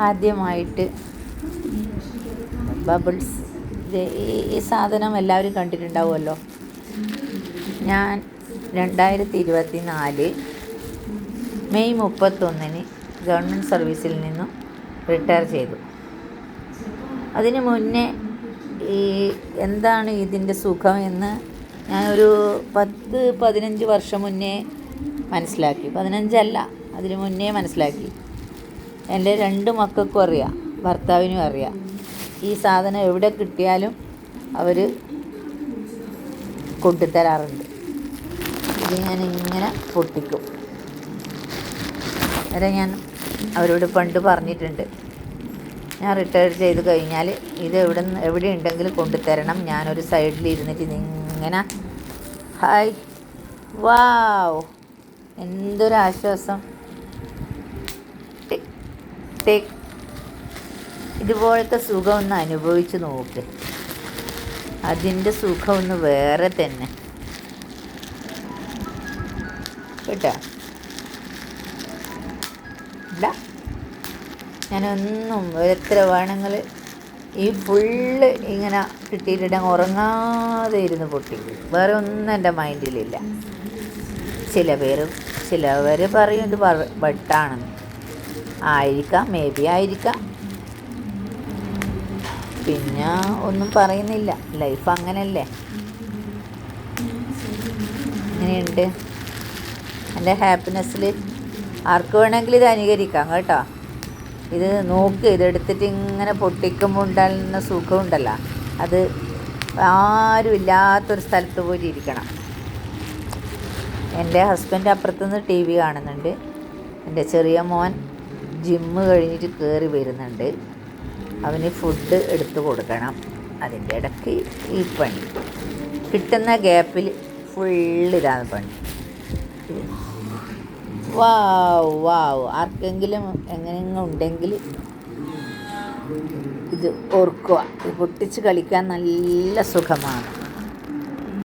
ആദ്യമായിട്ട് ബബിൾസ്, ഈ സാധനം എല്ലാവരും കണ്ടിട്ടുണ്ടാവുമല്ലോ. ഞാൻ 2024 മെയ് 31 ഗവൺമെൻറ് സർവീസിൽ നിന്നും റിട്ടയർ ചെയ്തു. അതിന് മുന്നേ എന്താണ് ഇതിൻ്റെ സുഖം എന്ന് ഞാനൊരു 10-15 വർഷം മുന്നേ മനസ്സിലാക്കി. 15 അല്ല, അതിന് മുന്നേ മനസ്സിലാക്കി. എൻ്റെ 2 മക്കൾക്കും അറിയാം, ഭർത്താവിനും അറിയാം. ഈ സാധനം എവിടെ കിട്ടിയാലും അവർ കൊണ്ടുതരാറുണ്ട്. ഇത് ഞാനിങ്ങനെ പൊട്ടിക്കും. അന്നേരം ഞാൻ അവരോട് പണ്ട് പറഞ്ഞിട്ടുണ്ട്, ഞാൻ റിട്ടയർ ചെയ്ത് കഴിഞ്ഞാൽ ഇത് എവിടെ ഉണ്ടെങ്കിലും കൊണ്ടുതരണം. ഞാനൊരു സൈഡിൽ ഇരുന്നിട്ട് ഇങ്ങനെ ഹായ് വാവ്, എന്തൊരാശ്വാസം. ഇതുപോലത്തെ സുഖം ഒന്ന് അനുഭവിച്ച് നോക്ക്. അതിൻ്റെ സുഖം ഒന്ന് വേറെ തന്നെ കേട്ടോ. ഇല്ല, ഞാനൊന്നും എത്ര വേണമെങ്കിൽ ഈ ഫുള്ള് ഇങ്ങനെ കിട്ടിയിട്ടുണ്ടെങ്കിൽ ഉറങ്ങാതെ ഇരുന്ന് പൊട്ടിക്കും. വേറെ ഒന്നും എൻ്റെ മൈൻഡിലില്ല. ചിലവർ പറയും ഇത് ബട്ടാണെന്ന്. ആയിരിക്കാം, മേ ബി ആയിരിക്കാം. പിന്നെ ഒന്നും പറയുന്നില്ല, ലൈഫ് അങ്ങനെയല്ലേ. ഇങ്ങനെയുണ്ട് എൻ്റെ ഹാപ്പിനെസ്സിൽ. ആർക്ക് വേണമെങ്കിലും ഇത് അനുകരിക്കാം കേട്ടോ. ഇത് നോക്ക്, ഇതെടുത്തിട്ട് ഇങ്ങനെ പൊട്ടിക്കുമ്പോൾ ഉണ്ടാകുന്ന സുഖമുണ്ടല്ലോ, അത് ആരും ഇല്ലാത്തൊരു സ്ഥലത്ത് പോയി ഇരിക്കണം. എൻ്റെ ഹസ്ബൻഡ് അപ്പുറത്തുനിന്ന് TV കാണുന്നുണ്ട്. എൻ്റെ ചെറിയ മോൻ ജിമ്മ് കഴിഞ്ഞിട്ട് കയറി വരുന്നുണ്ട്. അവന് ഫുഡ് എടുത്തു കൊടുക്കണം. അതിൻ്റെ ഇടയ്ക്ക് ഈ പണി, കിട്ടുന്ന ഗ്യാപ്പിൽ ഫുള്ളിതാണ് പണി. വാവ്, ആർക്കെങ്കിലും എങ്ങനെയെങ്കിലും ഉണ്ടെങ്കിൽ ഇത് ഓർക്കുക. ഇത് പൊട്ടിച്ച് കളിക്കാൻ നല്ല സുഖമാണ്.